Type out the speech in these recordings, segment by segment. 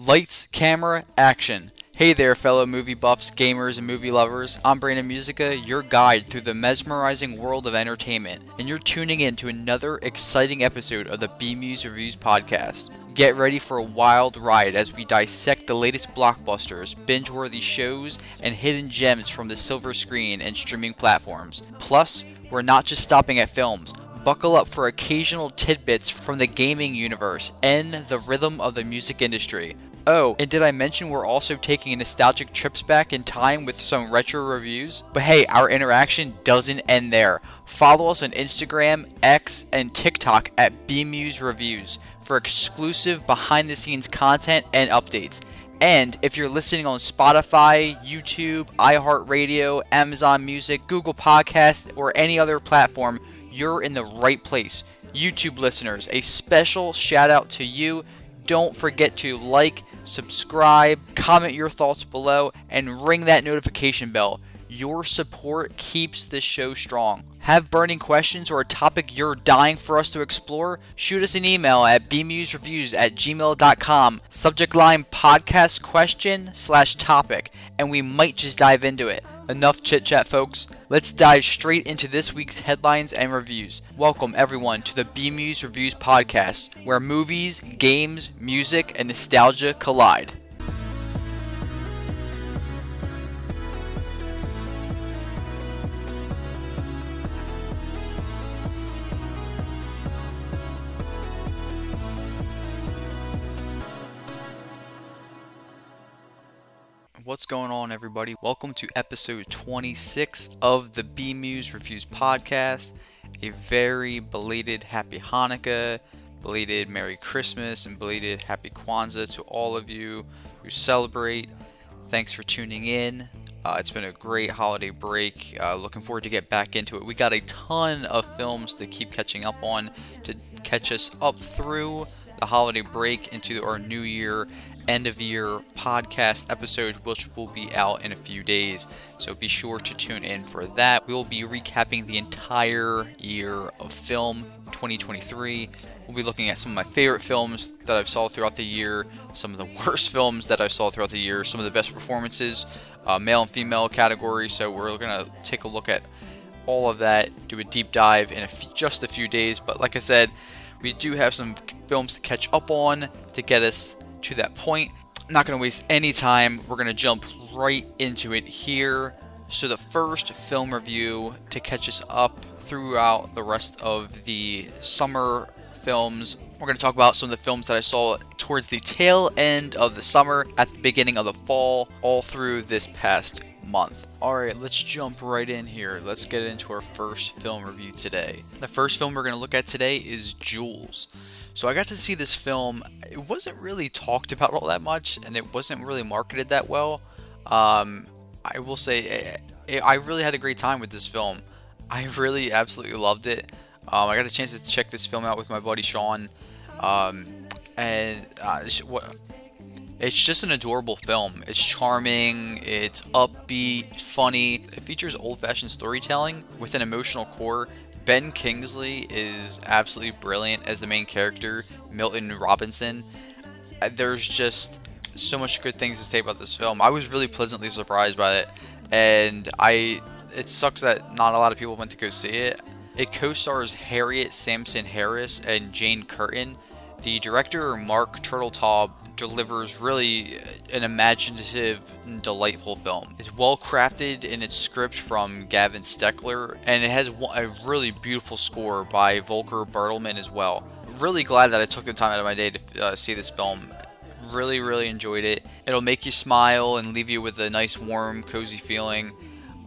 Lights, camera, action. Hey there, fellow movie buffs, gamers, and movie lovers. I'm Brandon Musica, your guide through the mesmerizing world of entertainment, and you're tuning in to another exciting episode of the BMuz Reviews podcast. Get ready for a wild ride as we dissect the latest blockbusters, binge-worthy shows, and hidden gems from the silver screen and streaming platforms. Plus, we're not just stopping at films. Buckle up for occasional tidbits from the gaming universe and the rhythm of the music industry. Oh, and did I mention we're also taking nostalgic trips back in time with some retro reviews? But hey, our interaction doesn't end there. Follow us on Instagram, X, and TikTok at BMuz Reviews for exclusive behind-the-scenes content and updates. And if you're listening on Spotify, YouTube, iHeartRadio, Amazon Music, Google Podcasts, or any other platform, you're in the right place. YouTube listeners, a special shout out to you. Don't forget to like, subscribe, comment your thoughts below, and ring that notification bell. Your support keeps this show strong. Have burning questions or a topic you're dying for us to explore? Shoot us an email at bmuzreviews@gmail.com. Subject line podcast question/topic, and we might just dive into it. Enough chit chat, folks. Let's dive straight into this week's headlines and reviews. Welcome everyone to the BMuz Reviews podcast, where movies, games, music, and nostalgia collide. What's going on, everybody? Welcome to episode 26 of the BMuz Reviews podcast. A very belated Happy Hanukkah, belated Merry Christmas, and belated Happy Kwanzaa to all of you who celebrate. Thanks for tuning in. It's been a great holiday break. Looking forward to get back into it. We got a ton of films to keep catching up on to catch us up through the holiday break into our new year, end of year podcast episode, which will be out in a few days. So be sure to tune in for that. We will be recapping the entire year of film 2023. We'll be looking at some of my favorite films that I've saw throughout the year, some of the worst films that I saw throughout the year, some of the best performances, male and female category. So we're going to take a look at all of that, do a deep dive in just a few days. But like I said, we do have some films to catch up on to get us to that point. I'm not going to waste any time. We're going to jump right into it here. So the first film review to catch us up throughout the rest of the summer films. We're going to talk about some of the films that I saw towards the tail end of the summer, at the beginning of the fall, all through this past month. Alright, let's jump right in here. Let's get into our first film review today. The first film we're going to look at today is Jules. So I got to see this film. It wasn't really talked about all that much, and it wasn't really marketed that well. I will say I really had a great time with this film. I really absolutely loved it. I got a chance to check this film out with my buddy Sean, it's just an adorable film. It's charming, it's upbeat, funny. It features old-fashioned storytelling with an emotional core. Ben Kingsley is absolutely brilliant as the main character, Milton Robinson. There's just so much good things to say about this film. I was really pleasantly surprised by it, and it sucks that not a lot of people went to go see it. It co-stars Harriet Sansom Harris and Jane Curtin. The director, Mark Turtletaub, delivers really an imaginative and delightful film. It's well crafted in its script from Gavin Steckler, and it has a really beautiful score by Volker Bertelmann as well. Really glad that I took the time out of my day to see this film. Really enjoyed it. It'll make you smile and leave you with a nice, warm, cozy feeling.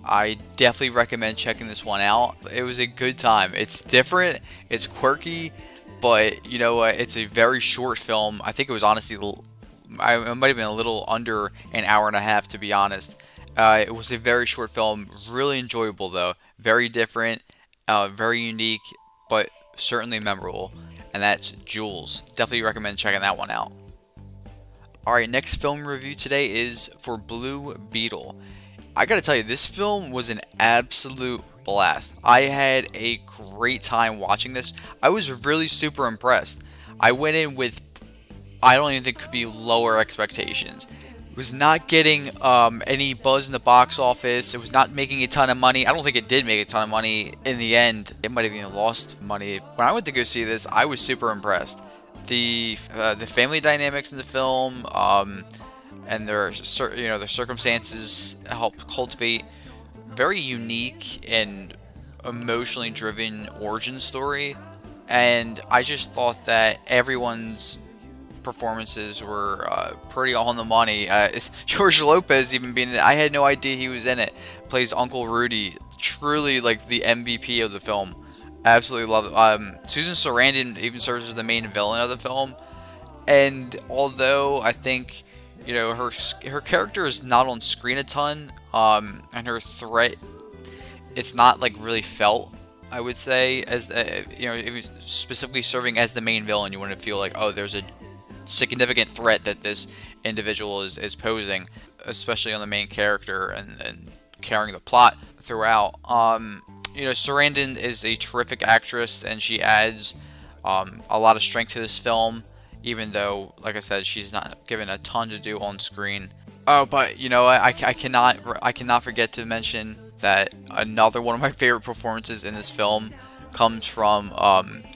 I definitely recommend checking this one out. It was a good time. It's different, it's quirky, but you know what, it's a very short film. I think it was honestly, it might have been a little under an hour and a half, to be honest. It was a very short film, really enjoyable though, very different, very unique, but certainly memorable, and that's Jules. Definitely recommend checking that one out. Alright, next film review today is for Blue Beetle. I gotta tell you, this film was an absolute blast. I had a great time watching this. I was really super impressed. I went in with I don't even think could be lower expectations. It was not getting any buzz in the box office. It was not making a ton of money. I don't think it did make a ton of money in the end. It might have even lost money. When I went to go see this, I was super impressed. The family dynamics in the film and their circumstances help cultivate very unique and emotionally driven origin story. And I just thought that everyone's performances were pretty on the money. George Lopez even being in it. I had no idea he was in it. Plays Uncle Rudy. Truly like the MVP of the film. Absolutely love it. Susan Sarandon even serves as the main villain of the film. And although I think, you know, her character is not on screen a ton, and her threat, it's not like really felt, I would say, as you know, it was specifically serving as the main villain. You wouldn't feel like, oh, there's a significant threat that this individual is posing, especially on the main character and carrying the plot throughout. You know, Sarandon is a terrific actress, and she adds a lot of strength to this film, even though, like I said, she's not given a ton to do on screen. Oh, but you know, I cannot forget to mention that another one of my favorite performances in this film comes from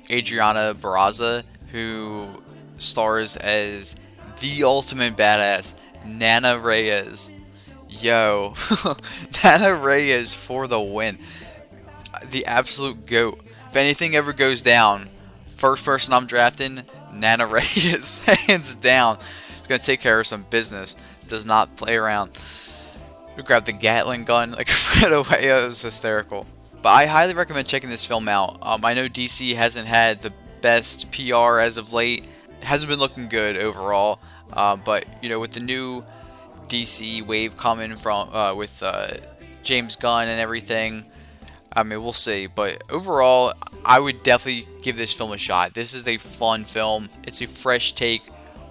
Adriana Barraza, who stars as the ultimate badass, Nana Reyes. Yo, Nana Reyes for the win. The absolute GOAT. If anything ever goes down, first person I'm drafting, Nana Reyes, hands down. He's gonna take care of some business. Does not play around. We grabbed the Gatling gun like right away. It was hysterical. But I highly recommend checking this film out. I know DC hasn't had the best PR as of late. It hasn't been looking good overall. But you know, with the new DC wave coming from with James Gunn and everything, I mean, we'll see. But overall, I would definitely give this film a shot. This is a fun film. It's a fresh take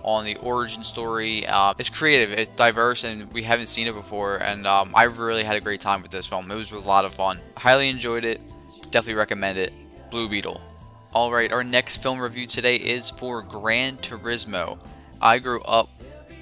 on the origin story. It's creative, it's diverse, and we haven't seen it before. And I really had a great time with this film. It was a lot of fun. Highly enjoyed it. Definitely recommend it. Blue Beetle. Alright, our next film review today is for Gran Turismo. I grew up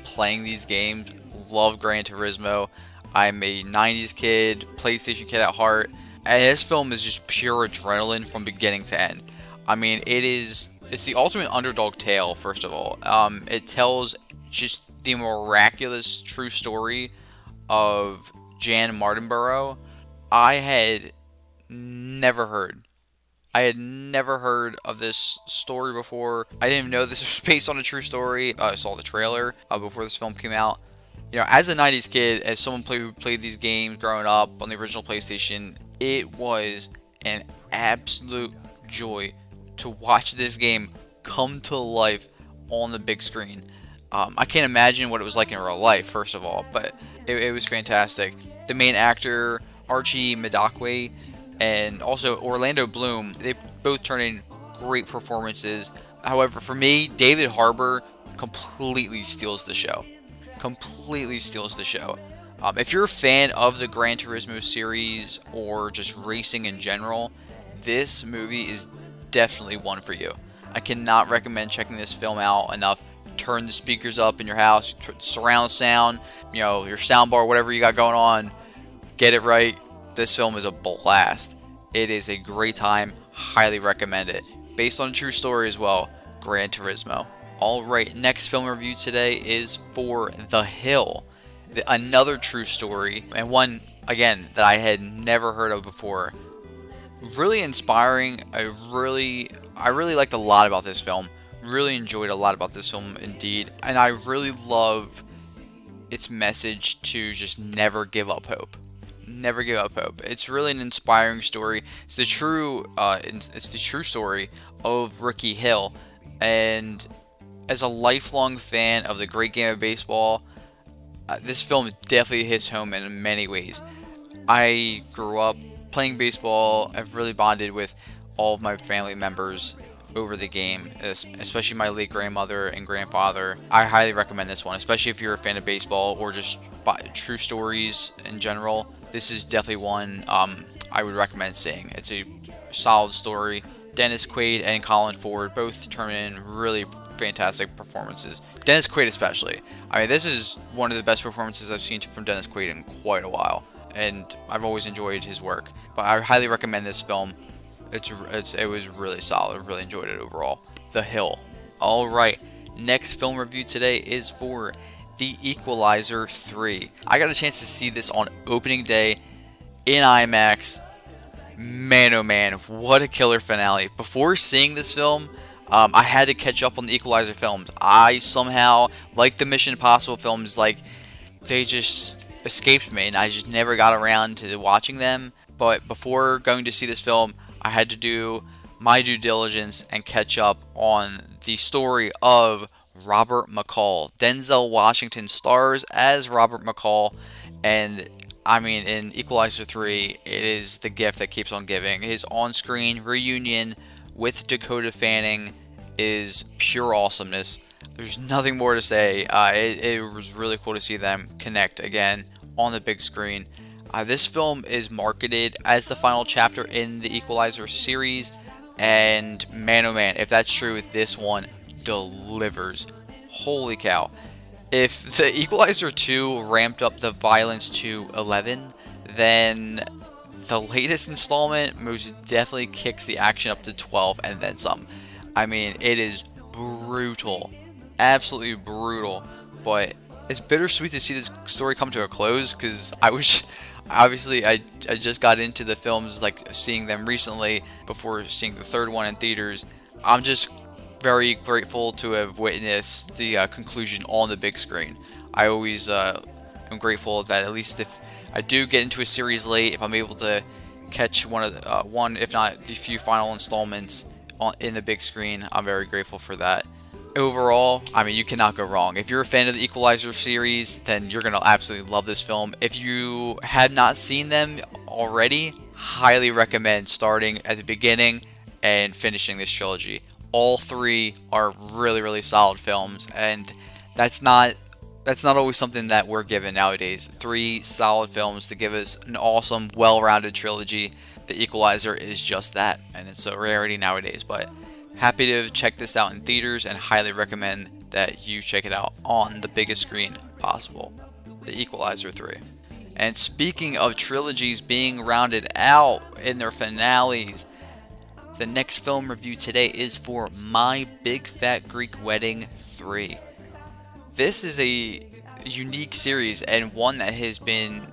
playing these games. Love Gran Turismo. I'm a 90s kid, PlayStation kid at heart. And this film is just pure adrenaline from beginning to end. I mean, it's the ultimate underdog tale, first of all. It tells just the miraculous true story of Jan Martinborough. I had never heard of this story before. I didn't even know this was based on a true story. I saw the trailer before this film came out. You know, as a 90s kid, as someone who played these games growing up on the original PlayStation, it was an absolute joy to watch this game come to life on the big screen. I can't imagine what it was like in real life, first of all, but it was fantastic. The main actor, Archie Madakwe, and also Orlando Bloom, they both turned in great performances. However, for me, David Harbour completely steals the show. Completely steals the show. If you're a fan of the Gran Turismo series or just racing in general, this movie is definitely one for you. I cannot recommend checking this film out enough. Turn the speakers up in your house, surround sound, you know, your soundbar, whatever you got going on. Get it right. This film is a blast. It is a great time. Highly recommend it. Based on a true story as well, Gran Turismo. Alright, next film review today is for The Hill. Another true story, and one, again, that I had never heard of before. Really inspiring. I really liked a lot about this film. Really enjoyed a lot about this film indeed. And I really love its message to just never give up hope. Never give up hope. It's really an inspiring story. It's the true story of Ricky Hill. And as a lifelong fan of the great game of baseball, this film definitely hits home in many ways. I grew up playing baseball. I've really bonded with all of my family members over the game, especially my late grandmother and grandfather. I highly recommend this one, especially if you're a fan of baseball or just true stories in general. This is definitely one I would recommend seeing. It's a solid story, Dennis Quaid and Colin Ford both turn in really fantastic performances. Dennis Quaid especially. I mean, this is one of the best performances I've seen from Dennis Quaid in quite a while, and I've always enjoyed his work. But I highly recommend this film. It was really solid. Really enjoyed it overall. The Hill. All right, next film review today is for The Equalizer 3. I got a chance to see this on opening day in IMAX. Man, oh man, what a killer finale. Before seeing this film, I had to catch up on the Equalizer films. I somehow, like the Mission Impossible films, like, they just escaped me, and I just never got around to watching them. But before going to see this film, I had to do my due diligence and catch up on the story of Robert McCall. Denzel Washington stars as Robert McCall, and I mean, in Equalizer 3, it is the gift that keeps on giving. His on-screen reunion with Dakota Fanning is pure awesomeness. There's nothing more to say. It was really cool to see them connect again on the big screen. This film is marketed as the final chapter in the Equalizer series, and man, oh man, if that's true, this one delivers. Holy cow. If the Equalizer 2 ramped up the violence to 11, then the latest installment most definitely kicks the action up to 12 and then some. I mean, it is brutal. Absolutely brutal. But it's bittersweet to see this story come to a close, because obviously I just got into the films, like seeing them recently before seeing the third one in theaters. I'm just very grateful to have witnessed the conclusion on the big screen. I always am grateful that at least if I do get into a series late, if I'm able to catch one if not the few final installments in the big screen, I'm very grateful for that. Overall, I mean, you cannot go wrong. If you're a fan of the Equalizer series, then you're gonna absolutely love this film. If you had not seen them already, highly recommend starting at the beginning and finishing this trilogy. All three are really, really solid films, and that's not always something that we're given nowadays. 3 solid films to give us an awesome, well-rounded trilogy. The Equalizer is just that, and it's a rarity nowadays. But happy to check this out in theaters, and highly recommend that you check it out on the biggest screen possible. The Equalizer 3. And speaking of trilogies being rounded out in their finales, the next film review today is for My Big Fat Greek Wedding 3. This is a unique series, and one that has been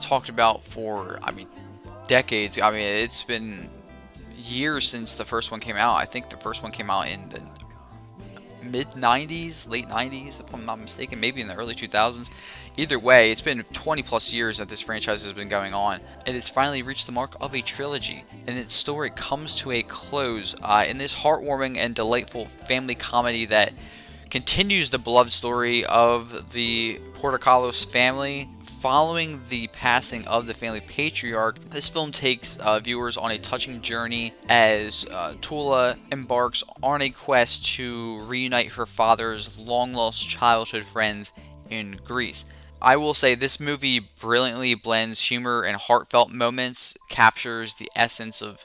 talked about for, I mean, decades. I mean, it's been years since the first one came out. I think the first one came out in the mid-90s, late 90s, if I'm not mistaken, maybe in the early 2000s. Either way, it's been 20 plus years that this franchise has been going on. It has finally reached the mark of a trilogy, and its story comes to a close in this heartwarming and delightful family comedy that continues the beloved story of the Portocalos family. Following the passing of the family patriarch, this film takes viewers on a touching journey as Tula embarks on a quest to reunite her father's long-lost childhood friends in Greece. I will say this movie brilliantly blends humor and heartfelt moments, captures the essence of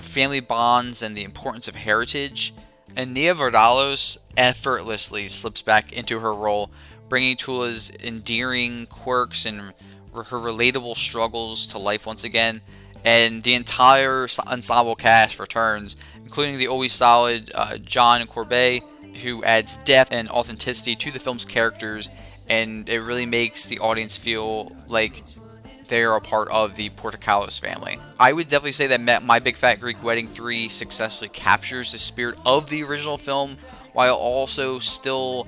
family bonds and the importance of heritage, and Nia Vardalos effortlessly slips back into her role, bringing Tula's endearing quirks and her relatable struggles to life once again. And the entire ensemble cast returns, including the always solid John Corbett, who adds depth and authenticity to the film's characters, and it really makes the audience feel like they are a part of the Portocalos family. I would definitely say that My Big Fat Greek Wedding 3 successfully captures the spirit of the original film, while also still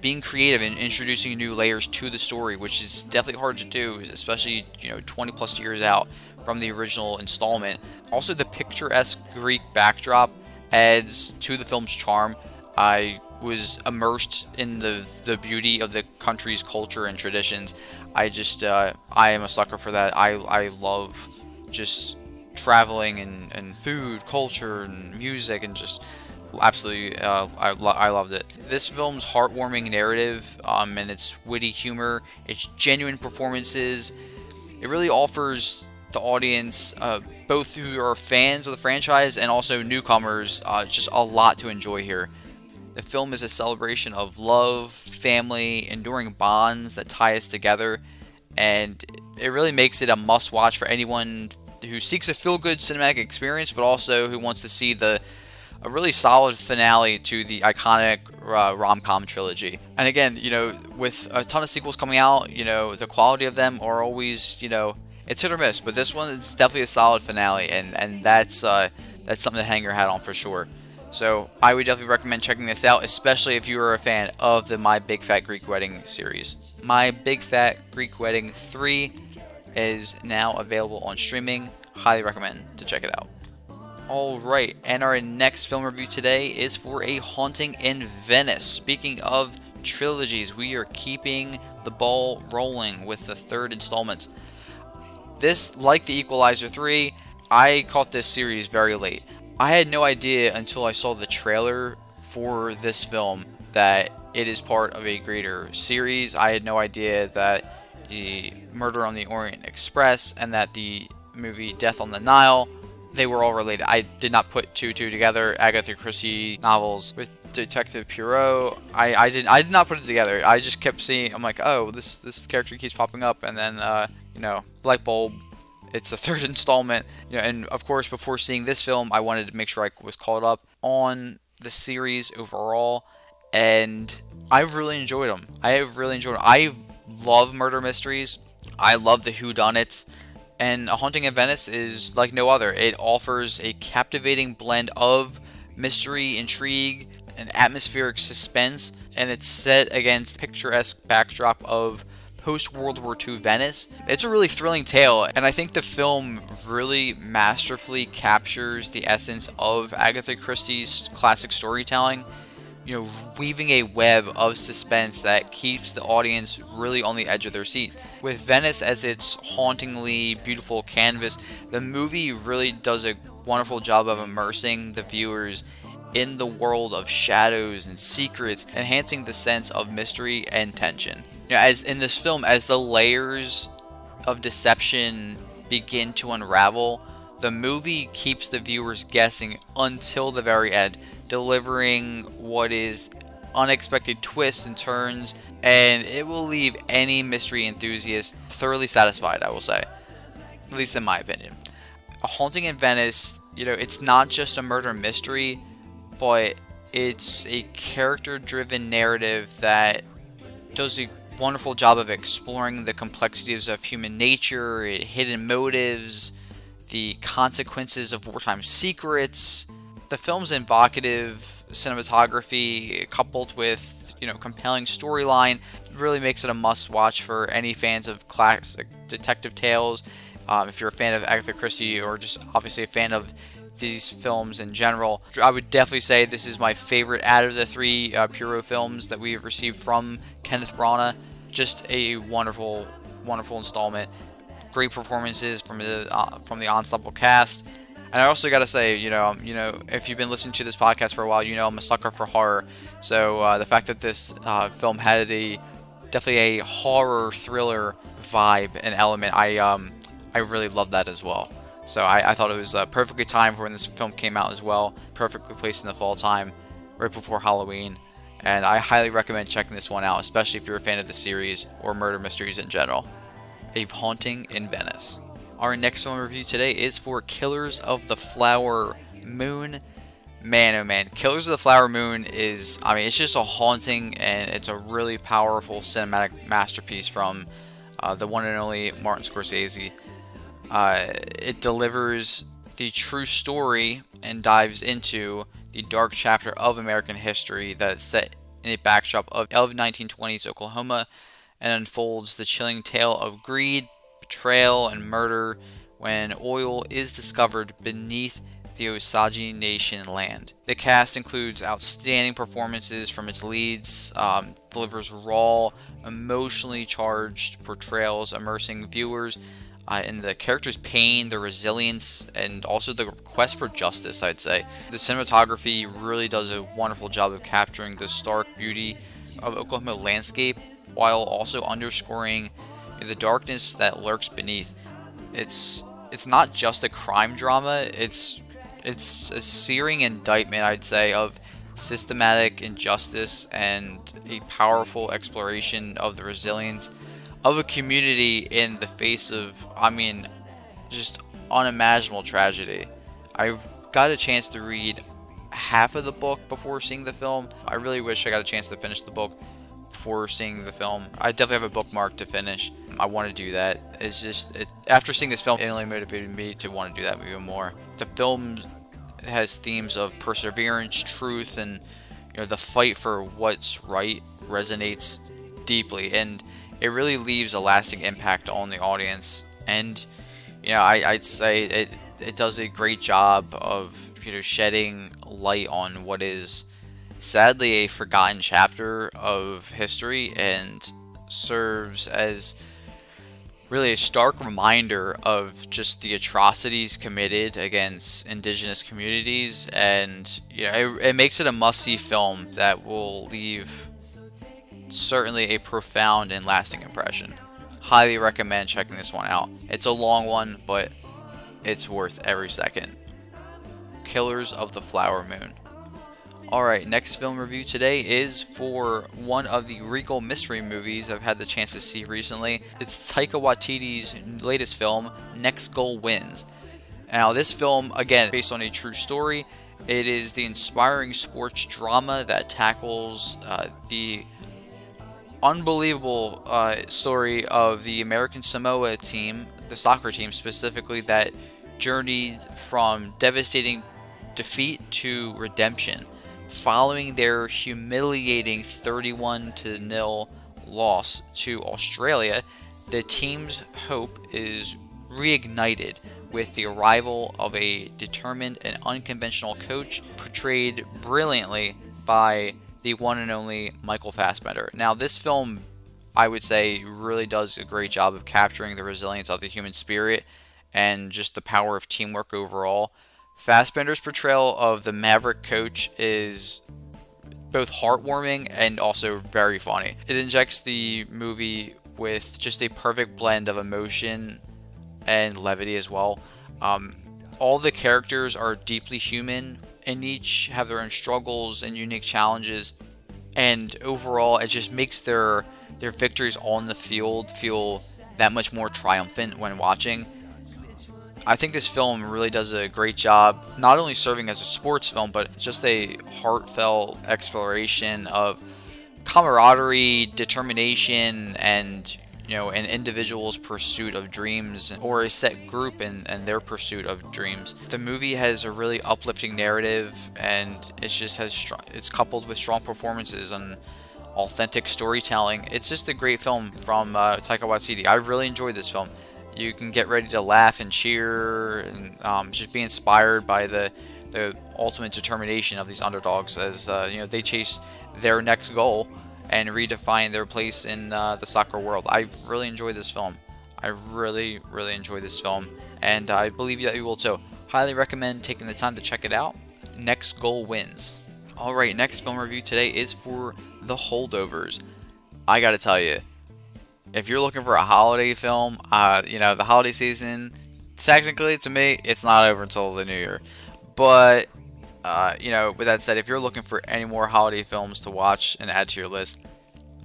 being creative and introducing new layers to the story, which is definitely hard to do, especially 20 plus years out from the original installment. Also, the picturesque Greek backdrop adds to the film's charm. I was immersed in the beauty of the country's culture and traditions. I am a sucker for that. I love just traveling and food, culture, and music, and just absolutely, I loved it. This film's heartwarming narrative and its witty humor, its genuine performances, it really offers the audience a both who are fans of the franchise and also newcomers, just a lot to enjoy here. The film is a celebration of love, family, enduring bonds that tie us together, and it really makes it a must-watch for anyone who seeks a feel-good cinematic experience, but also who wants to see a really solid finale to the iconic rom-com trilogy. And again, you know, with a ton of sequels coming out, you know, the quality of them are always, you know, it's hit or miss. But this one is definitely a solid finale, and that's something to hang your hat on for sure. So I would definitely recommend checking this out, especially if you are a fan of the My Big Fat Greek Wedding series. My Big Fat Greek Wedding 3 is now available on streaming. Highly recommend to check it out. Alright, and our next film review today is for A Haunting in Venice. Speaking of trilogies, we are keeping the ball rolling with the third installments. This, like the Equalizer 3, I caught this series very late. I had no idea until I saw the trailer for this film that it is part of a greater series. I had no idea that the Murder on the Orient Express and that the movie Death on the Nile, they were all related. I did not put two together. Agatha Christie novels with Detective Poirot. I did not put it together. I just kept seeing. I'm like, oh, this character keeps popping up, and then you know, light bulb. It's the third installment. You know, and of course, before seeing this film, I wanted to make sure I was caught up on the series overall, and I really enjoyed them. I love murder mysteries. I love the whodunits. And A Haunting in Venice is like no other. It offers a captivating blend of mystery, intrigue, and atmospheric suspense, and it's set against the picturesque backdrop of post-World War II Venice. It's a really thrilling tale, and I think the film really masterfully captures the essence of Agatha Christie's classic storytelling, you know, weaving a web of suspense that keeps the audience really on the edge of their seat. With Venice as its hauntingly beautiful canvas, the movie really does a wonderful job of immersing the viewers in the world of shadows and secrets, enhancing the sense of mystery and tension. You know, as in this film, as the layers of deception begin to unravel, the movie keeps the viewers guessing until the very end, delivering what is unexpected twists and turns, and it will leave any mystery enthusiast thoroughly satisfied, I will say. At least in my opinion. A Haunting in Venice, you know, it's not just a murder mystery, but it's a character-driven narrative that does a wonderful job of exploring the complexities of human nature, hidden motives, the consequences of wartime secrets. The film's evocative cinematography, coupled with, you know, compelling storyline, really makes it a must-watch for any fans of classic detective tales. If you're a fan of Agatha Christie, or just obviously a fan of these films in general, I would definitely say this is my favorite out of the three Poirot films that we have received from Kenneth Branagh. Just a wonderful, wonderful installment. Great performances from the ensemble cast. And I also got to say, you know, if you've been listening to this podcast for a while, you know I'm a sucker for horror. So the fact that this film had definitely a horror thriller vibe and element, I really love that as well. So I thought it was perfectly timed for when this film came out as well. Perfectly placed in the fall time, right before Halloween. And I highly recommend checking this one out, especially if you're a fan of the series or murder mysteries in general. A Haunting in Venice. Our next film review today is for Killers of the Flower Moon. Man, oh man, Killers of the Flower Moon is, I mean, it's just a haunting, and it's a really powerful cinematic masterpiece from the one and only Martin Scorsese. It delivers the true story and dives into the dark chapter of American history that's set in a backdrop of 1920s Oklahoma, and unfolds the chilling tale of greed, betrayal, and murder when oil is discovered beneath the Osage Nation land. The cast includes outstanding performances from its leads, delivers raw, emotionally charged portrayals, immersing viewers in the characters' pain, their resilience, and also the quest for justice, I'd say. The cinematography really does a wonderful job of capturing the stark beauty of Oklahoma landscape, while also underscoring the darkness that lurks beneath. It's it's not just a crime drama. It's a searing indictment, I'd say, of systematic injustice and a powerful exploration of the resilience of a community in the face of, I mean, just unimaginable tragedy. I got a chance to read half of the book before seeing the film. I really wish I got a chance to finish the book before seeing the film. I definitely have a bookmark to finish. I want to do that. It's just, after seeing this film, it only motivated me to want to do that even more. The film has themes of perseverance, truth, and the fight for what's right resonates deeply, and it really leaves a lasting impact on the audience. And I'd say it does a great job of shedding light on what is sadly a forgotten chapter of history, and serves as really a stark reminder of just the atrocities committed against indigenous communities. And it makes it a must-see film that will leave certainly a profound and lasting impression. Highly recommend checking this one out. It's a long one, but it's worth every second. Killers of the Flower Moon. Alright, next film review today is for one of the Regal mystery movies I've had the chance to see recently. It's Taika Waititi's latest film, Next Goal Wins. Now, this film, again, based on a true story. It is the inspiring sports drama that tackles the unbelievable story of the American Samoa team, the soccer team specifically, that journeyed from devastating defeat to redemption following their humiliating 31-0 loss to Australia. The team's hope is reignited with the arrival of a determined and unconventional coach, portrayed brilliantly by the one and only Michael Fassbender. Now, this film, I would say, really does a great job of capturing the resilience of the human spirit and just the power of teamwork overall. Fassbender's portrayal of the Maverick coach is both heartwarming and also very funny. It injects the movie with just a perfect blend of emotion and levity as well. All the characters are deeply human, and each have their own struggles and unique challenges, and overall it just makes their victories on the field feel that much more triumphant when watching. I think this film really does a great job, not only serving as a sports film, but just a heartfelt exploration of camaraderie, determination, and an individual's pursuit of dreams, or a set group and their pursuit of dreams. The movie has a really uplifting narrative, and it's coupled with strong performances and authentic storytelling. It's just a great film from Taika Waititi. I really enjoyed this film. You can get ready to laugh and cheer, and just be inspired by the ultimate determination of these underdogs as they chase their next goal and redefine their place in the soccer world. I really enjoy this film. I really enjoy this film, and I believe that you will too. Highly recommend taking the time to check it out. Next Goal Wins. Alright, next film review today is for The Holdovers. I gotta tell you, if you're looking for a holiday film, the holiday season, technically to me, it's not over until the new year. But, with that said, if you're looking for any more holiday films to watch and add to your list,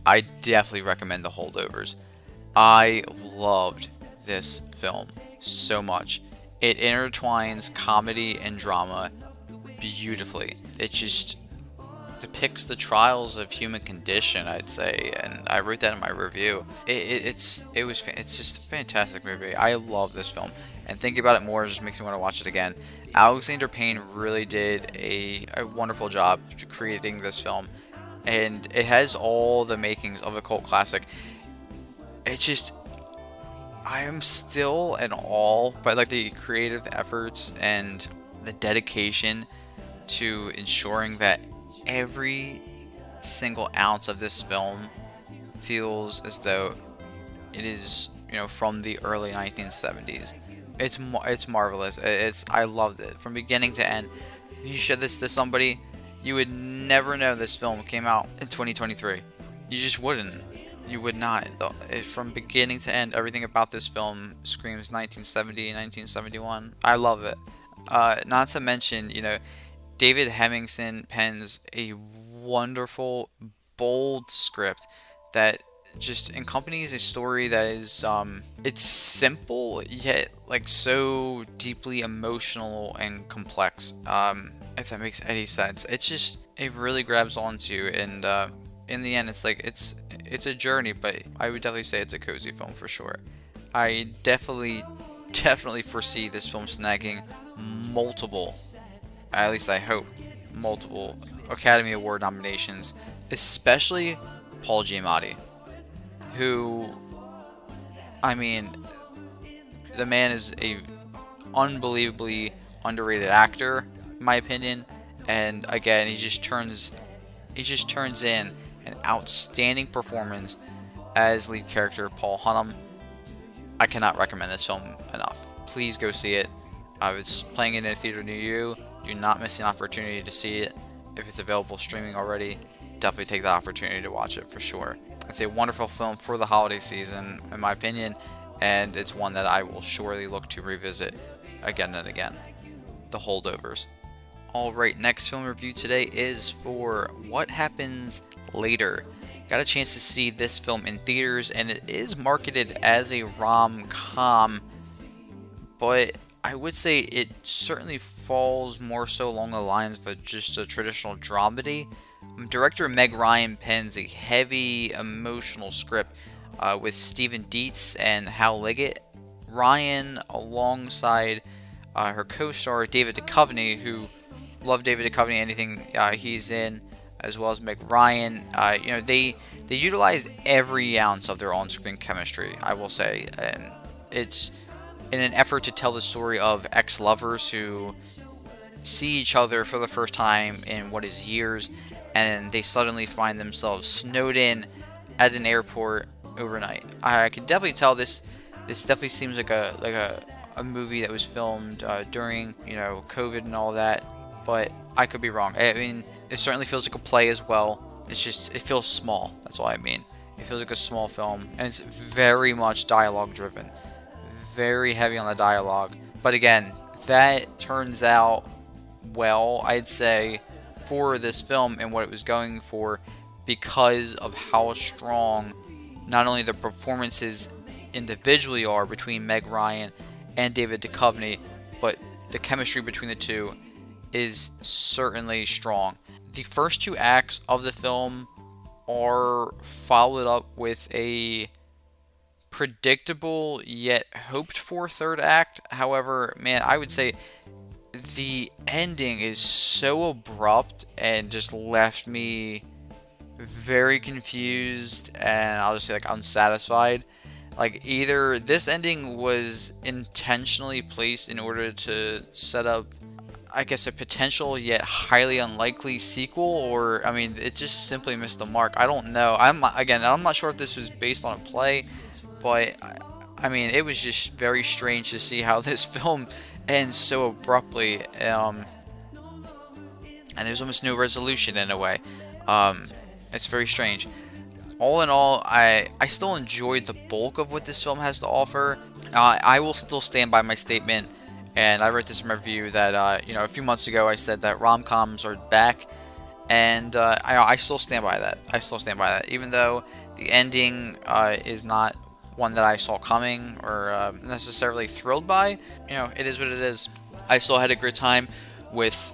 I definitely recommend The Holdovers. I loved this film so much. It intertwines comedy and drama beautifully. It just depicts the trials of human condition, I'd say, and I wrote that in my review. It's just a fantastic movie. I love this film, and thinking about it more just makes me want to watch it again. Alexander Payne really did a wonderful job creating this film, and it has all the makings of a cult classic. I am still in awe by the creative efforts and the dedication to ensuring that every single ounce of this film feels as though it is, from the early 1970s. It's marvelous. I loved it from beginning to end. You show this to somebody, you would never know this film came out in 2023. You just wouldn't. You would not. From beginning to end, everything about this film screams 1970, 1971. I love it. Not to mention, you know, David Hemmingson pens a wonderful, bold script that just accompanies a story that is, it's simple, yet, like, so deeply emotional and complex, if that makes any sense. It's just, it really grabs onto, and, in the end, it's like, it's a journey, but I would definitely say it's a cozy film for sure. I definitely foresee this film snagging multiple, at least I hope, multiple Academy Award nominations, especially Paul Giamatti, who, I mean, the man is a unbelievably underrated actor, in my opinion, and again, he just turns in an outstanding performance as lead character Paul Hunnam. I cannot recommend this film enough. Please go see it. It's playing in a theater near you. Do not miss an opportunity to see it. If it's available streaming already, definitely take the opportunity to watch it for sure. It's a wonderful film for the holiday season, in my opinion, and it's one that I will surely look to revisit again and again. The Holdovers. Alright, next film review today is for What Happens Later. Got a chance to see this film in theaters, and it is marketed as a rom-com, but I would say it certainly falls more so along the lines of just a traditional dramedy. Director Meg Ryan pens a heavy emotional script with Stephen Dietz and Hal Liggett. Ryan, alongside her co-star David Duchovny, who love David Duchovny, anything he's in, as well as Meg Ryan. You know, they utilize every ounce of their on-screen chemistry, I will say, and it's in an effort to tell the story of ex-lovers who see each other for the first time in what is years, and they suddenly find themselves snowed in at an airport overnight. I can definitely tell this definitely seems like a movie that was filmed during, you know, COVID and all that, but I could be wrong. I mean, it certainly feels like a play as well. It's just, it feels small. That's all I mean. It feels like a small film, and it's very much dialogue driven. Very heavy on the dialogue. But again, that turns out well, I'd say, for this film and what it was going for, because of how strong not only the performances individually are between Meg Ryan and David Duchovny, but the chemistry between the two is certainly strong. The first two acts of the film are followed up with a predictable yet hoped for third act. However, man, I would say the ending is so abrupt and just left me very confused, and I'll just say, like, unsatisfied. Like, either this ending was intentionally placed in order to set up, I guess, a potential yet highly unlikely sequel, or, I mean, it just simply missed the mark. I don't know. I'm not sure if this was based on a play, but I mean, it was just very strange to see how this film ends so abruptly, and there's almost no resolution in a way. It's very strange. All in all, I still enjoyed the bulk of what this film has to offer. I will still stand by my statement, and I wrote this in my review that, you know, a few months ago I said that rom-coms are back, and I still stand by that. I still stand by that, even though the ending is not one that I saw coming or necessarily thrilled by. You know, it is what it is. I still had a great time with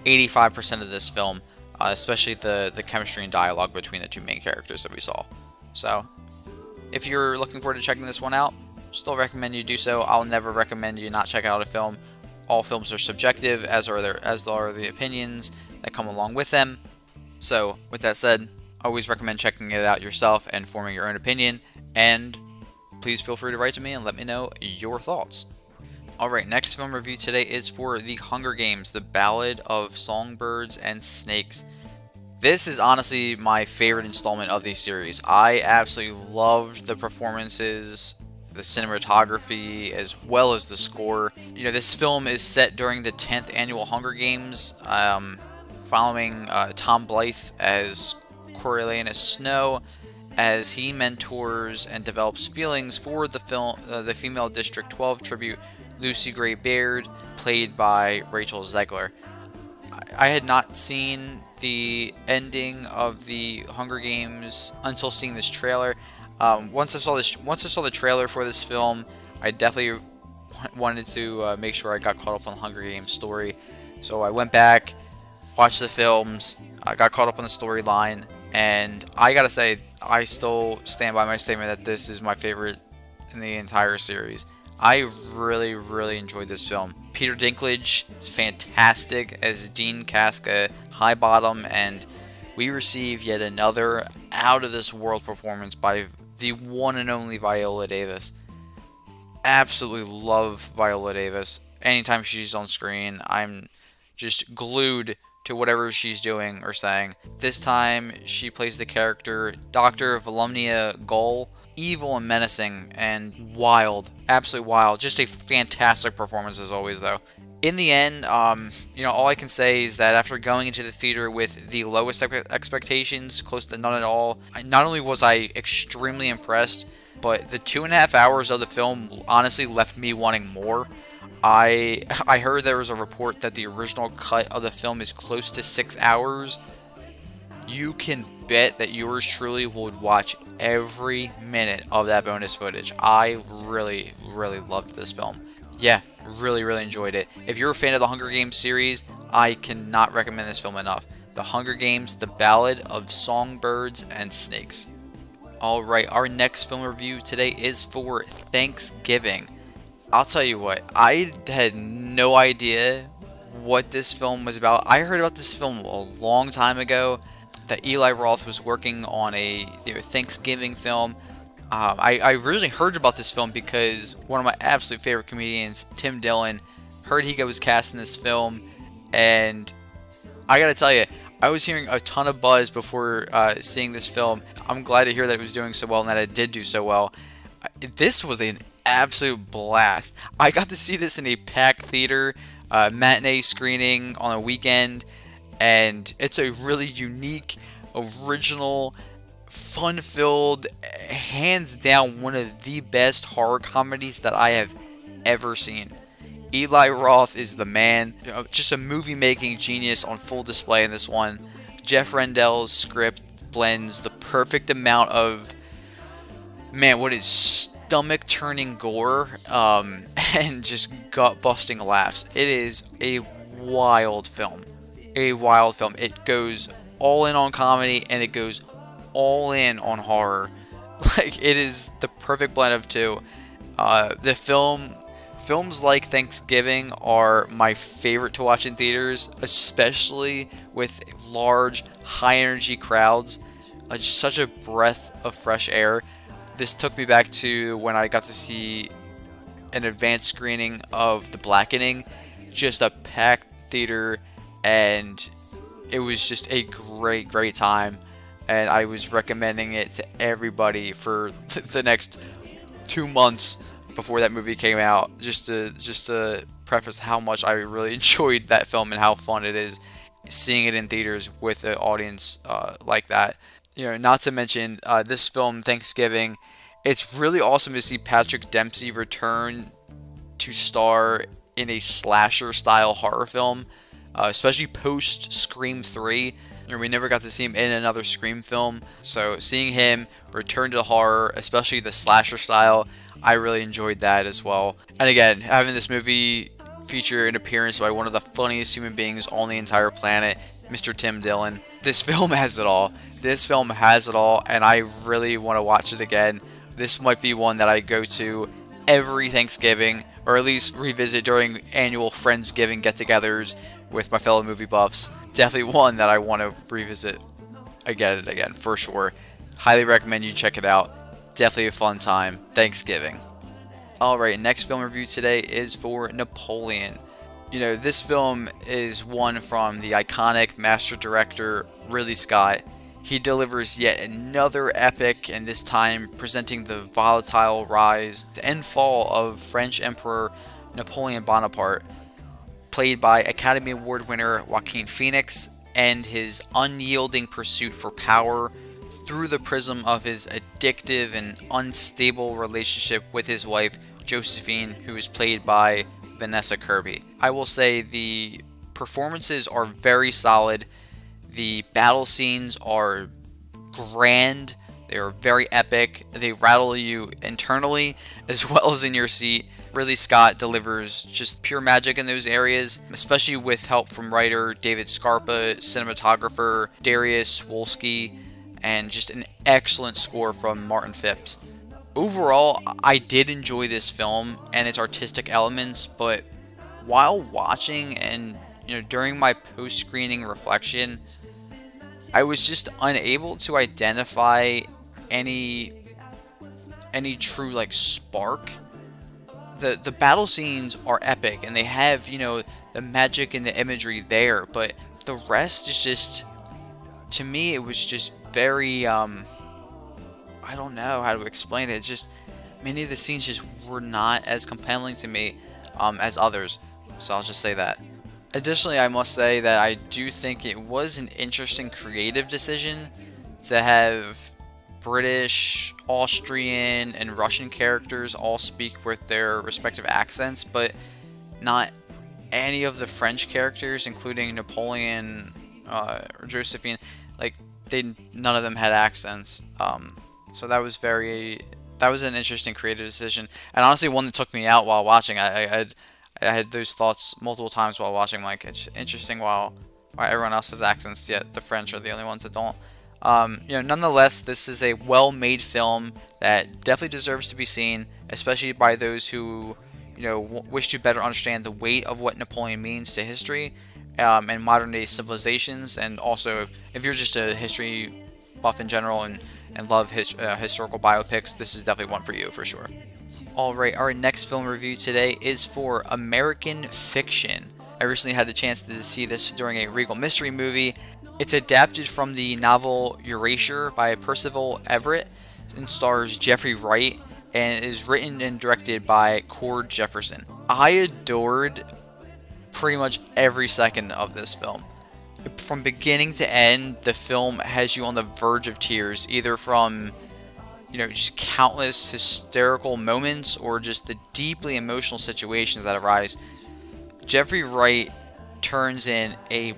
85% of this film, especially the chemistry and dialogue between the two main characters that we saw. So, if you're looking forward to checking this one out, still recommend you do so. I'll never recommend you not check out a film. All films are subjective, as are the opinions that come along with them. So, with that said, I always recommend checking it out yourself and forming your own opinion, and please feel free to write to me and let me know your thoughts. Alright, next film review today is for The Hunger Games, The Ballad of Songbirds and Snakes. This is honestly my favorite installment of the series. I absolutely loved the performances, the cinematography, as well as the score. You know, this film is set during the 10th annual Hunger Games, following Tom Blythe as Coriolanus Snow, as he mentors and develops feelings for the female District 12 tribute Lucy Gray Baird, played by Rachel Zegler. I had not seen the ending of the Hunger Games until seeing this trailer. Once I saw the trailer for this film, I definitely wanted to make sure I got caught up on the Hunger Games story. So I went back, watched the films, I got caught up on the storyline, and I gotta say, I still stand by my statement that this is my favorite in the entire series. I really, really enjoyed this film. Peter Dinklage is fantastic as Dean Casca Highbottom, and we receive yet another out-of-this-world performance by the one and only Viola Davis. Absolutely love Viola Davis. Anytime she's on screen, I'm just glued to whatever she's doing or saying. This time, she plays the character Dr. Volumnia Gull. Evil and menacing and wild. Absolutely wild. Just a fantastic performance as always, though. In the end, all I can say is that after going into the theater with the lowest expectations, close to none at all, not only was I extremely impressed, but the 2.5 hours of the film honestly left me wanting more. I heard there was a report that the original cut of the film is close to 6 hours. You can bet that yours truly would watch every minute of that bonus footage. I really, really loved this film. Yeah, really, really enjoyed it. If you're a fan of the Hunger Games series, I cannot recommend this film enough. The Hunger Games, The Ballad of Songbirds and Snakes. Alright, our next film review today is for Thanksgiving. I'll tell you what, I had no idea what this film was about. I heard about this film a long time ago, that Eli Roth was working on a Thanksgiving film. I originally heard about this film because one of my absolute favorite comedians, Tim Dillon, heard he was cast in this film, and I gotta tell you, I was hearing a ton of buzz before seeing this film. I'm glad to hear that it was doing so well and that it did do so well. This was an absolute blast. I got to see this in a packed theater, matinee screening on a weekend, and it's a really unique, original, fun-filled, hands down one of the best horror comedies that I have ever seen. Eli Roth is the man, just a movie-making genius on full display in this one. Jeff Rendell's script blends the perfect amount of, what is stomach-turning gore, and just gut-busting laughs. It is a wild film. It goes all in on comedy and it goes all in on horror. Like, it is the perfect blend of two. Films like Thanksgiving are my favorite to watch in theaters, especially with large, high-energy crowds. Just such a breath of fresh air. This took me back to when I got to see an advanced screening of The Blackening. Just a packed theater, and it was just a great time, and I was recommending it to everybody for the next 2 months before that movie came out, just to preface how much I really enjoyed that film and how fun it is seeing it in theaters with an audience like that. Not to mention this film, Thanksgiving, it's really awesome to see Patrick Dempsey return to star in a slasher-style horror film. Especially post Scream 3. We never got to see him in another Scream film, so seeing him return to horror, especially the slasher style, I really enjoyed that as well. And again, having this movie feature an appearance by one of the funniest human beings on the entire planet, Mr. Tim Dillon. This film has it all. And I really want to watch it again. This might be one that I go to every Thanksgiving, or at least revisit during annual Friendsgiving get-togethers with my fellow movie buffs. Definitely one that I want to revisit again and again, for sure. Highly recommend you check it out. Definitely a fun time. Thanksgiving. Alright, next film review today is for Napoleon. This film is one from the iconic master director Ridley Scott. He delivers yet another epic, and this time presenting the volatile rise and fall of French Emperor Napoleon Bonaparte, played by Academy Award winner Joaquin Phoenix, and his unyielding pursuit for power through the prism of his addictive and unstable relationship with his wife, Josephine, who is played by Vanessa Kirby. I will say the performances are very solid. The battle scenes are grand. They are very epic. They rattle you internally as well as in your seat. Ridley Scott delivers just pure magic in those areas, especially with help from writer David Scarpa, cinematographer Darius Wolski, and just an excellent score from Martin Phipps. Overall, I did enjoy this film and its artistic elements, but while watching and during my post-screening reflection, I was just unable to identify any true like spark. The battle scenes are epic and they have the magic and the imagery there, but the rest is just, to me, it was just very I don't know how to explain it. Just many of the scenes just were not as compelling to me as others, so I'll just say that. Additionally, I must say that I do think it was an interesting creative decision to have British, Austrian, and Russian characters all speak with their respective accents, but not any of the French characters, including Napoleon or Josephine. Like, none of them had accents. So that was an interesting creative decision, and honestly one that took me out while watching. I had those thoughts multiple times while watching. Like, it's interesting why everyone else has accents, yet the French are the only ones that don't. Nonetheless, this is a well-made film that definitely deserves to be seen, especially by those who, wish to better understand the weight of what Napoleon means to history and modern-day civilizations, and also if you're just a history buff in general and love historical biopics, this is definitely one for you for sure. Alright, our next film review today is for American Fiction. I recently had the chance to see this during a Regal Mystery movie. It's adapted from the novel Erasure by Percival Everett and stars Jeffrey Wright and is written and directed by Cord Jefferson. I adored pretty much every second of this film. From beginning to end, the film has you on the verge of tears, either from just countless hysterical moments or just the deeply emotional situations that arise. Jeffrey Wright turns in a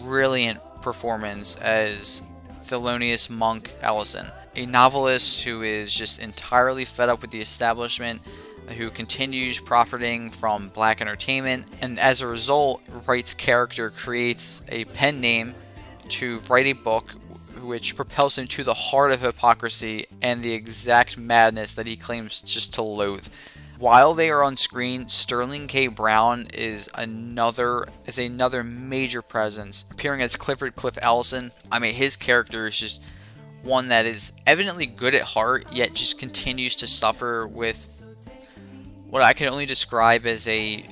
brilliant performance as Thelonious Monk Ellison, a novelist who is just entirely fed up with the establishment, who continues profiting from black entertainment, and as a result, Wright's character creates a pen name to write a book which propels him to the heart of hypocrisy and the exact madness that he claims just to loathe. While they are on screen, Sterling K. Brown is another major presence, appearing as Clifford Cliff Ellison. I mean, his character is just one that is evidently good at heart, yet just continues to suffer with what I can only describe as a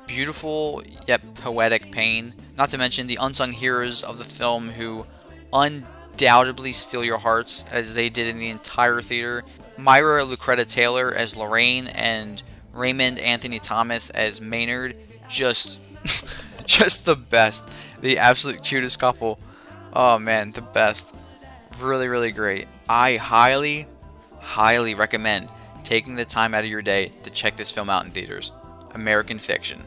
beautiful yet poetic pain. Not to mention the unsung heroes of the film who undoubtedly steal your hearts, as they did in the entire theater. Myra Lucreta Taylor as Lorraine and Raymond Anthony Thomas as Maynard, just the best. The absolute cutest couple. Oh man, the best. Really, really great. I highly recommend taking the time out of your day to check this film out in theaters. American Fiction.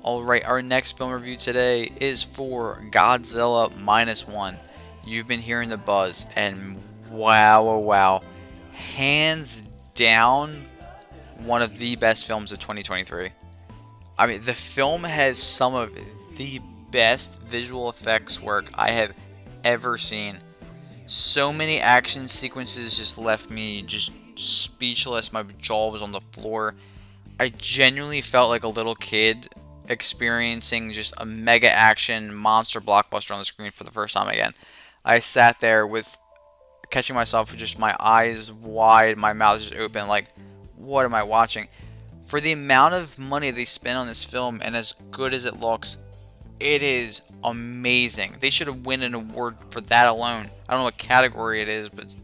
Alright, our next film review today is for Godzilla -1. You've been hearing the buzz, and wow, oh wow. Hands down, one of the best films of 2023. I mean, the film has some of the best visual effects work I have ever seen. So many action sequences just left me just speechless. My jaw was on the floor. I genuinely felt like a little kid experiencing just a mega action monster blockbuster on the screen for the first time again. I sat there with catching myself with just my eyes wide, my mouth just open, like, what am I watching? For the amount of money they spent on this film, and as good as it looks, it is amazing. They should have won an award for that alone. I don't know what category it is, but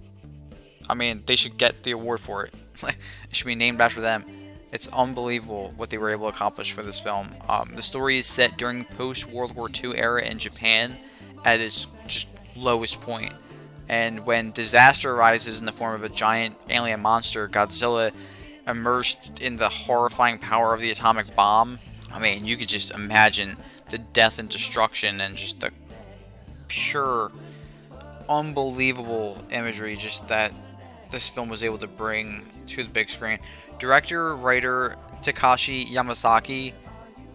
I mean, they should get the award for it. It should be named after them. It's unbelievable what they were able to accomplish for this film. The story is set during post-World War II era in Japan at its just lowest point. And when disaster arises in the form of a giant alien monster, Godzilla, immersed in the horrifying power of the atomic bomb, I mean, you could just imagine the death and destruction and just the pure, unbelievable imagery just that this film was able to bring to the big screen. Director, writer Takashi Yamazaki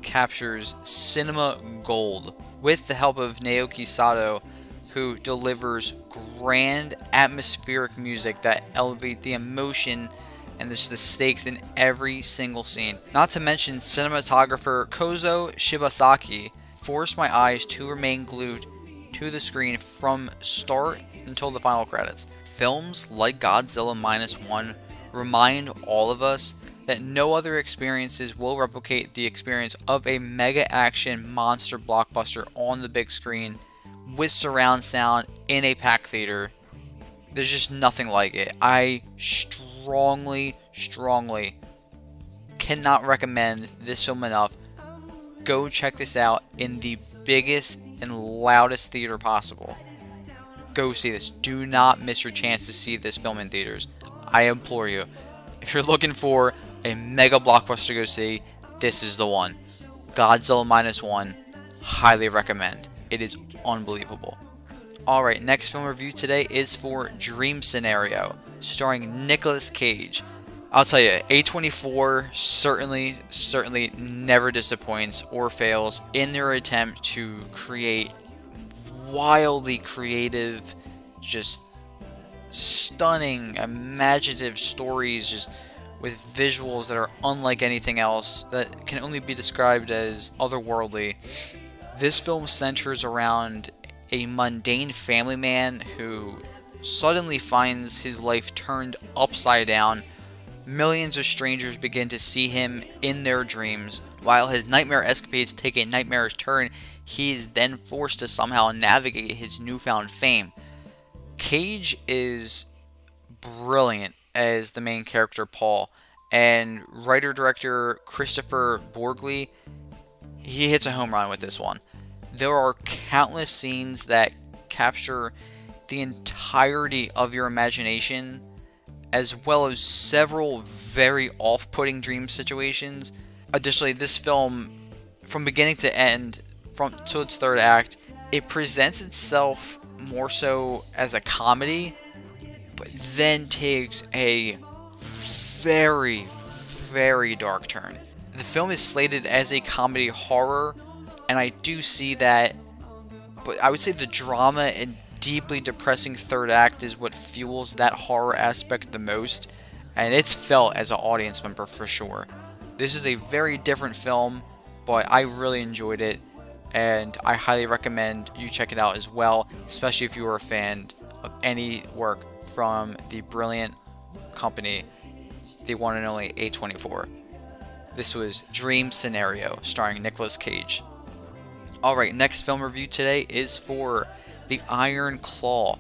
captures cinema gold with the help of Naoki Sato, who delivers grand atmospheric music that elevate the emotion and the stakes in every single scene. Not to mention cinematographer Kozo Shibasaki forced my eyes to remain glued to the screen from start until the final credits. Films like Godzilla -1 remind all of us that no other experiences will replicate the experience of a mega action monster blockbuster on the big screen with surround sound in a packed theater. There's just nothing like it. I strongly cannot recommend this film enough. Go check this out in the biggest and loudest theater possible. Go see this. Do not miss your chance to see this film in theaters. I implore you. If you're looking for a mega blockbuster to go see, this is the one. Godzilla -1. Highly recommend. It is unbelievable. Alright, next film review today is for Dream Scenario, starring Nicolas Cage. I'll tell you, A24 certainly never disappoints or fails in their attempt to create wildly creative, just stunning, imaginative stories, just with visuals that are unlike anything else, that can only be described as otherworldly. This film centers around a mundane family man who suddenly finds his life turned upside down. Millions of strangers begin to see him in their dreams. While his nightmare escapades take a nightmarish turn, he is then forced to somehow navigate his newfound fame. Cage is brilliant as the main character Paul, and writer-director Christopher Borgli, he hits a home run with this one. There are countless scenes that capture the entirety of your imagination, as well as several very off-putting dream situations. Additionally, this film, from beginning to end, to its third act, it presents itself more so as a comedy, but then takes a very dark turn. The film is slated as a comedy horror, and I do see that, but I would say the drama and deeply depressing third act is what fuels that horror aspect the most, and it's felt as an audience member for sure. This is a very different film, but I really enjoyed it, and I highly recommend you check it out as well, especially if you are a fan of any work from the brilliant company, the one and only A24. This was Dream Scenario, starring Nicolas Cage. Alright, next film review today is for The Iron Claw.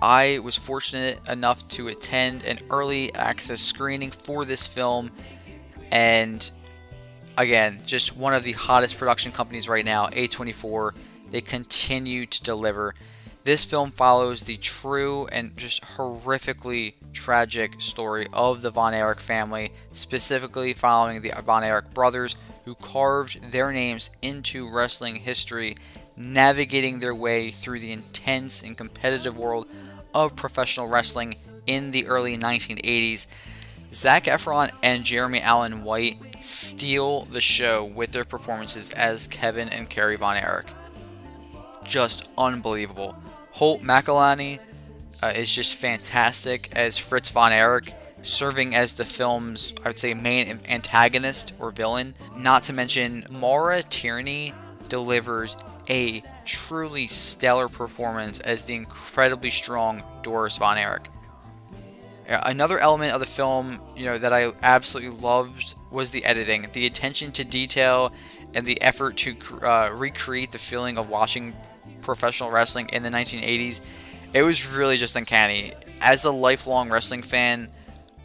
I was fortunate enough to attend an early access screening for this film, and again, just one of the hottest production companies right now, A24. They continue to deliver. This film follows the true and just horrifically tragic story of the Von Erich family, specifically following the Von Erich brothers, who carved their names into wrestling history, navigating their way through the intense and competitive world of professional wrestling in the early 1980s. Zac Efron and Jeremy Allen White steal the show with their performances as Kevin and Kerry Von Erich. Just unbelievable. Holt McElhenney is just fantastic as Fritz Von Erich, serving as the film's, I would say, main antagonist or villain. Not to mention, Maura Tierney delivers a truly stellar performance as the incredibly strong Doris Von Erich. Another element of the film, that I absolutely loved was the editing, the attention to detail, and the effort to recreate the feeling of watching professional wrestling in the 1980s. It was really just uncanny. As a lifelong wrestling fan,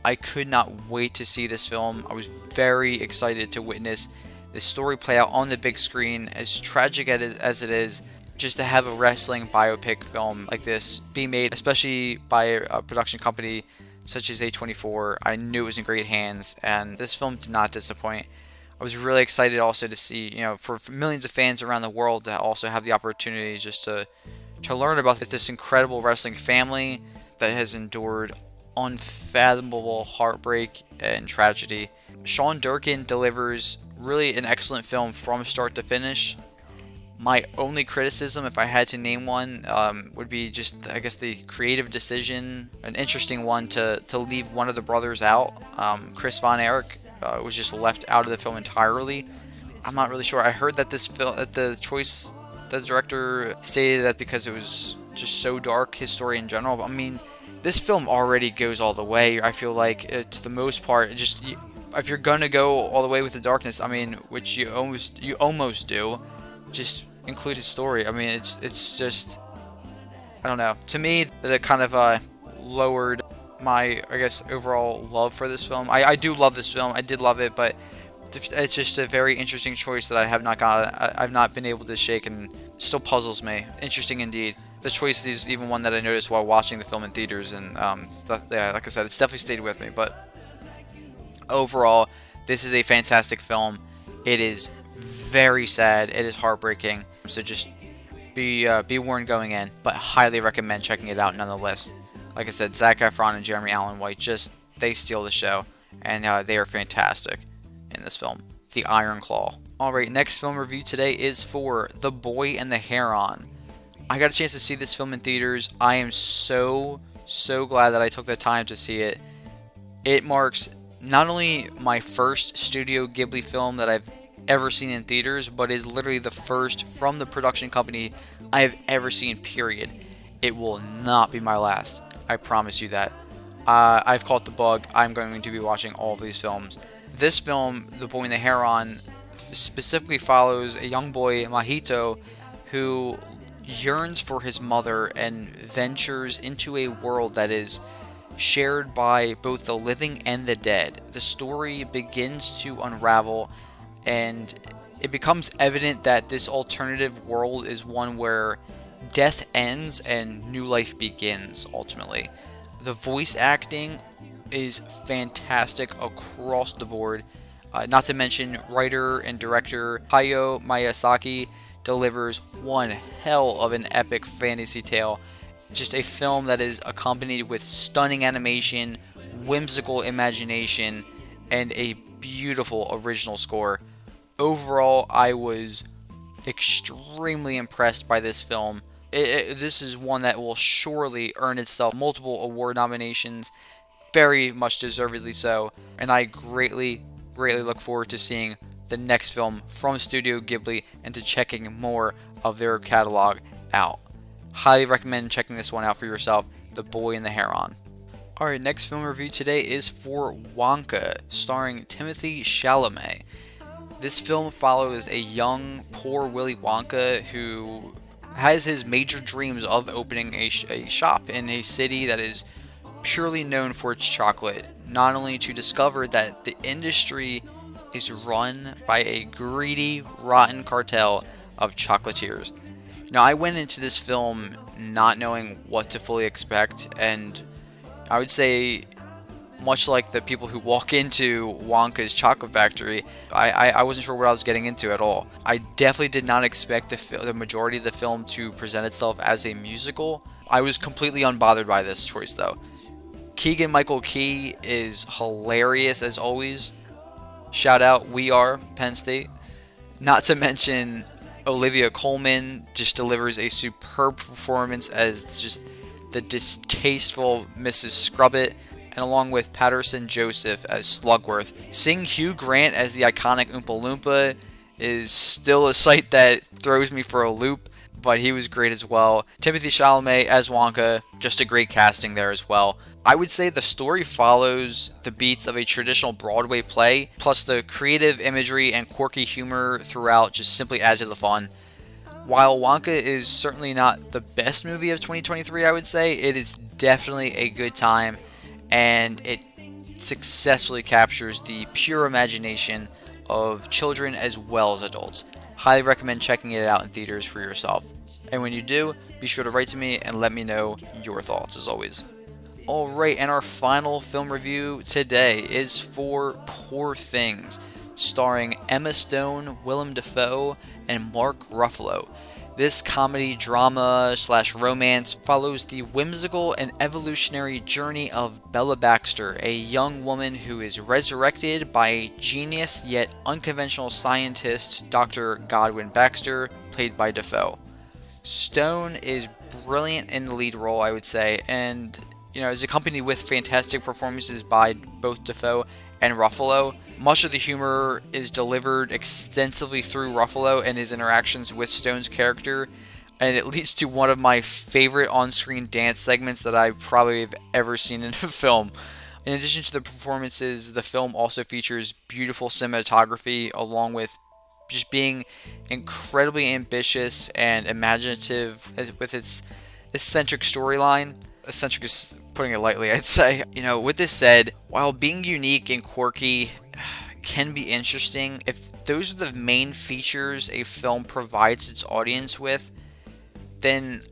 I could not wait to see this film. I was very excited to witness the story play out on the big screen. As tragic as it is, just to have a wrestling biopic film like this be made, especially by a production company such as A24, I knew it was in great hands, and this film did not disappoint. I was really excited also to see, you know, for millions of fans around the world to also have the opportunity just to learn about this incredible wrestling family that has endured unfathomable heartbreak and tragedy. Sean Durkin delivers really an excellent film from start to finish. My only criticism, if I had to name one, would be just, I guess, the creative decision, an interesting one, to leave one of the brothers out. Chris Von Erich was just left out of the film entirely. I'm not really sure. I heard that this film, that the choice, the director stated that because it was just so dark, his story in general. But, I mean, this film already goes all the way. I feel like, to the most part, it just, if you're gonna go all the way with the darkness, I mean, which you almost do, just include his story. I mean, it's just, I don't know. To me, that it kind of lowered my, I guess, overall love for this film. I do love this film. I did love it, but it's just a very interesting choice that I've not been able to shake, and still puzzles me. Interesting indeed. The choice is even one that I noticed while watching the film in theaters, and yeah, like I said, it's definitely stayed with me. But overall, this is a fantastic film. It is very sad. It is heartbreaking. So just be warned going in, but highly recommend checking it out nonetheless. Like I said, Zac Efron and Jeremy Allen White, just, they steal the show, and they are fantastic in this film. The Iron Claw. Alright, next film review today is for The Boy and the Heron. I got a chance to see this film in theaters. I am so glad that I took the time to see it. It marks not only my first Studio Ghibli film that I've ever seen in theaters, but is literally the first from the production company I have ever seen, period. It will not be my last. I promise you that. I've caught the bug. I'm going to be watching all of these films. This film, The Boy and the Heron, specifically follows a young boy, Mahito, who yearns for his mother and ventures into a world that is shared by both the living and the dead. The story begins to unravel, and it becomes evident that this alternative world is one where death ends and new life begins, ultimately. The voice acting is fantastic across the board. Not to mention, writer and director Hayao Miyazaki delivers one hell of an epic fantasy tale. Just a film that is accompanied with stunning animation, whimsical imagination, and a beautiful original score. Overall, I was extremely impressed by this film. This is one that will surely earn itself multiple award nominations, very much deservedly so, and I greatly look forward to seeing the next film from Studio Ghibli and to checking more of their catalog out. Highly recommend checking this one out for yourself, The Boy and the Heron. Alright, next film review today is for Wonka, starring Timothée Chalamet. This film follows a young, poor Willy Wonka who has his major dreams of opening a shop in a city that is purely known for its chocolate, not only to discover that the industry is run by a greedy, rotten cartel of chocolatiers. Now, I went into this film not knowing what to fully expect, and I would say, much like the people who walk into Wonka's chocolate factory, I wasn't sure what I was getting into at all. I definitely did not expect the majority of the film to present itself as a musical. I was completely unbothered by this choice, though. Keegan-Michael Key is hilarious as always. Shout out, we are Penn State. Not to mention, Olivia Colman just delivers a superb performance as just the distasteful Mrs. Scrubbit, and along with Patterson Joseph as Slugworth. Seeing Hugh Grant as the iconic Oompa Loompa is still a sight that throws me for a loop, but he was great as well. Timothée Chalamet as Wonka, just a great casting there as well. I would say the story follows the beats of a traditional Broadway play, plus the creative imagery and quirky humor throughout just simply add to the fun. While Wonka is certainly not the best movie of 2023, I would say, it is definitely a good time, and it successfully captures the pure imagination of children as well as adults. Highly recommend checking it out in theaters for yourself. And when you do, be sure to write to me and let me know your thoughts as always. Alright, and our final film review today is for Poor Things, starring Emma Stone, Willem Dafoe, and Mark Ruffalo. This comedy drama / romance follows the whimsical and evolutionary journey of Bella Baxter, a young woman who is resurrected by a genius yet unconventional scientist, Dr. Godwin Baxter, played by Dafoe. Stone is brilliant in the lead role, I would say, and is accompanied with fantastic performances by both Dafoe and Ruffalo. Much of the humor is delivered extensively through Ruffalo and his interactions with Stone's character, and it leads to one of my favorite on-screen dance segments that I probably have ever seen in a film. In addition to the performances, the film also features beautiful cinematography along with just being incredibly ambitious and imaginative with its eccentric storyline. Eccentric is putting it lightly, I'd say. With this said, while being unique and quirky can be interesting, if those are the main features a film provides its audience with, then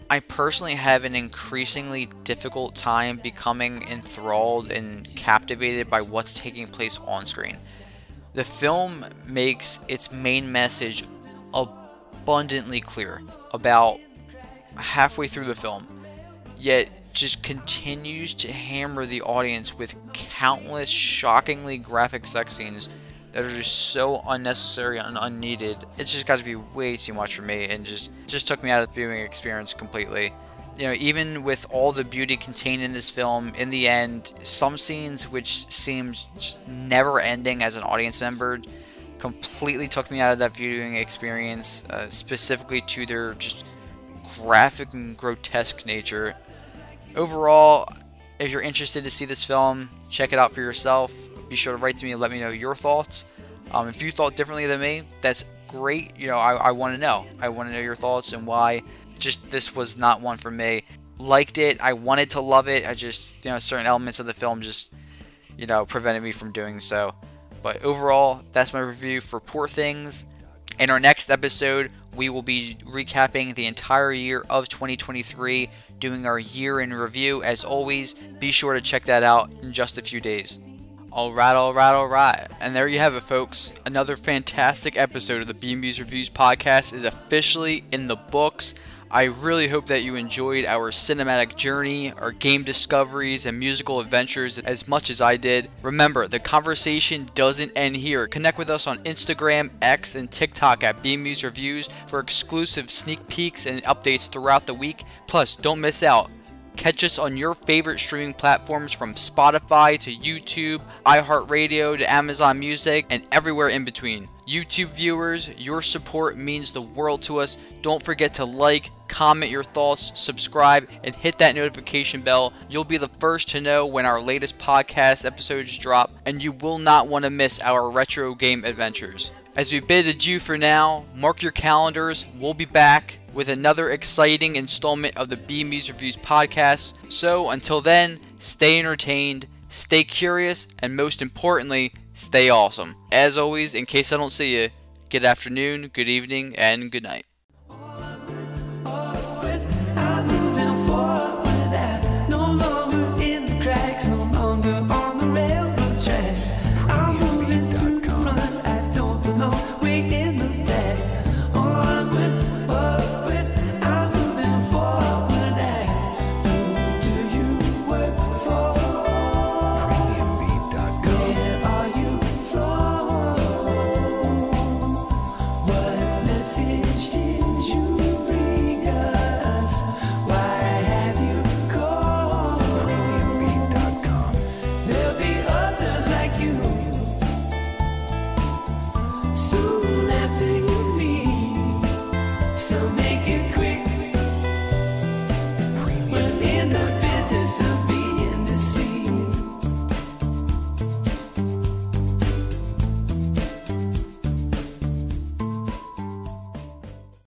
I personally have an increasingly difficult time becoming enthralled and captivated by what's taking place on screen. The film makes its main message abundantly clear about halfway through the film, yet just continues to hammer the audience with countless shockingly graphic sex scenes that are just so unnecessary and unneeded. It's just got to be way too much for me, and just took me out of the viewing experience completely. Even with all the beauty contained in this film, in the end, some scenes which seemed just never ending as an audience member completely took me out of that viewing experience, specifically to their just graphic and grotesque nature. Overall, if you're interested to see this film, check it out for yourself. Be sure to write to me and let me know your thoughts. If you thought differently than me, that's great. I want to know. I want to know your thoughts and why. Just this was not one for me. Liked it. I wanted to love it. I just, certain elements of the film just, prevented me from doing so. But overall, that's my review for Poor Things. In our next episode, we will be recapping the entire year of 2023, doing our year in review. As always, be sure to check that out in just a few days. Alright. And there you have it, folks. Another fantastic episode of the BMuz Reviews podcast is officially in the books. I really hope that you enjoyed our cinematic journey, our game discoveries, and musical adventures as much as I did. Remember, the conversation doesn't end here. Connect with us on Instagram, X, and TikTok at BMuz Reviews for exclusive sneak peeks and updates throughout the week. Plus, don't miss out. Catch us on your favorite streaming platforms from Spotify to YouTube, iHeartRadio to Amazon Music, and everywhere in between. YouTube viewers, your support means the world to us. Don't forget to like, comment your thoughts, subscribe, and hit that notification bell. You'll be the first to know when our latest podcast episodes drop, and you will not want to miss our retro game adventures. As we bid adieu for now, mark your calendars. We'll be back with another exciting installment of the BMuz Reviews podcast. So until then, stay entertained, stay curious, and most importantly, stay awesome. As always, in case I don't see you, good afternoon, good evening, and good night. I'm moving forward, no longer in the cracks, no longer on